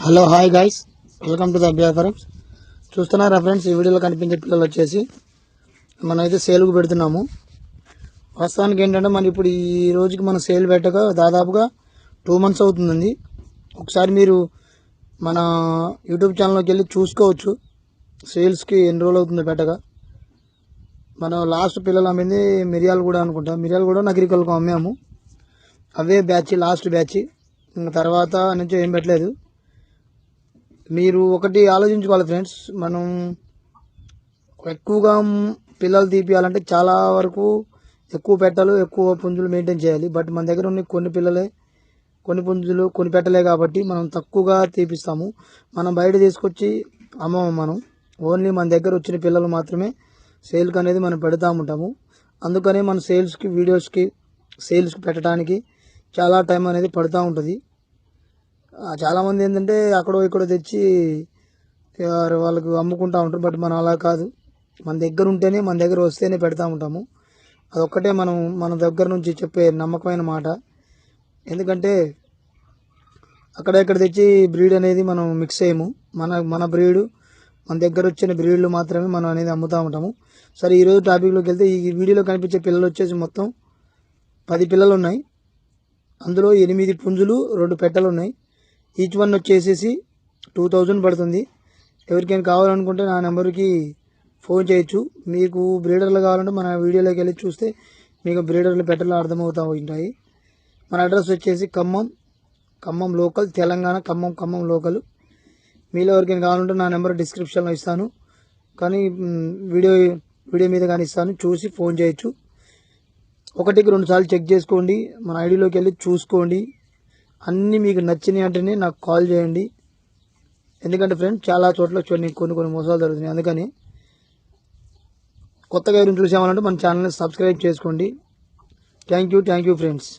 Hello hi guys, welcome to the అభ్యాఫారమ్స్. చూస్తున్నారా friends, ఈ వీడియోలో కనిపించే పిల్లలు వచ్చేసి మనమైతే సేల్కు పెడుతున్నాము. వాస్తవానికి ఏంటంటే మనం ఇప్పుడు ఈ రోజుకి మనం సేల్ పెట్టక దాదాపుగా 2 months అవుతుంది. ఒకసారి మీరు మన యూట్యూబ్ ఛానల్లోకి వెళ్ళి చూసుకోవచ్చు సేల్స్కి ఎన్ని రోజులు అవుతుందో పెట్టక. మనం లాస్ట్ పిల్లలు అమ్మింది మిరియాలు కూడా అనుకుంటా, మిరియాలు కూడా నగరికలకు అమ్మాము. అవే బ్యాచ్, లాస్ట్ బ్యాచ్. ఇంకా తర్వాత నుంచి ఏం పెట్టలేదు. మీరు ఒకటి ఆలోచించుకోవాలి ఫ్రెండ్స్, మనం ఎక్కువగా పిల్లలు తీపియాలంటే చాలా వరకు ఎక్కువ పెట్టలు, ఎక్కువ పుంజులు మెయింటైన్ చేయాలి. బట్ మన దగ్గర ఉన్న కొన్ని పిల్లలే, కొన్ని పుంజులు, కొన్ని పెట్టలే కాబట్టి మనం తక్కువగా తీపిస్తాము. మనం బయట తీసుకొచ్చి అమ్మము. మనం ఓన్లీ మన దగ్గర వచ్చిన పిల్లలు మాత్రమే సేల్కి అనేది మనం పెడతా ఉంటాము. అందుకనే మన సేల్స్కి, వీడియోస్కి, సేల్స్కి పెట్టడానికి చాలా టైం అనేది పడుతూ ఉంటుంది. చాలామంది ఏంటంటే అక్కడో ఇక్కడో తెచ్చి వాళ్ళకు అమ్ముకుంటూ ఉంటారు. బట్ మనం అలా కాదు, మన దగ్గర ఉంటేనే, మన దగ్గర వస్తేనే పెడతా ఉంటాము. అదొక్కటే మనం మన దగ్గర నుంచి చెప్పే నమ్మకమైన మాట. ఎందుకంటే అక్కడ ఇక్కడ తెచ్చి బ్రీడ్ అనేది మనం మిక్స్ చేయము. మన బ్రీడు, మన దగ్గర వచ్చిన బ్రీడ్లు మాత్రమే మనం అనేది అమ్ముతూ ఉంటాము. సరే, ఈరోజు టాపిక్లోకి వెళ్తే, ఈ వీడియోలో కనిపించే పిల్లలు వచ్చేసి మొత్తం 10 పిల్లలు ఉన్నాయి. అందులో 8 పుంజులు, 2 పెట్టలు ఉన్నాయి. ఈచ్ వన్ వచ్చేసేసి 2000 పడుతుంది. ఎవరికైనా కావాలనుకుంటే నా నెంబర్కి ఫోన్ చేయొచ్చు. మీకు బ్రీడర్లు కావాలంటే మన వీడియోలోకి వెళ్ళి చూస్తే మీకు బ్రీడర్లు పెట్టలు అర్థమవుతూ ఉంటాయి. మన అడ్రస్ వచ్చేసి ఖమ్మం లోకల్, తెలంగాణ ఖమ్మం లోకల్. మీలో ఎవరికైనా కావాలంటే నా నెంబర్ డిస్క్రిప్షన్లో ఇస్తాను, కానీ వీడియో మీద కానీ ఇస్తాను, చూసి ఫోన్ చేయొచ్చు. 1కి 2 సార్లు చెక్ చేసుకోండి, మన ఐడిలోకి వెళ్ళి చూసుకోండి. అన్నీ మీకు నచ్చినాయి అంటేనే నాకు కాల్ చేయండి. ఎందుకంటే ఫ్రెండ్స్, చాలా చోట్ల కొన్ని మోసాలు జరుగుతున్నాయి. అందుకని కొత్తగా ఎవరైనా చూసామంటే మన ఛానల్ని సబ్స్క్రైబ్ చేసుకోండి. Thank you friends.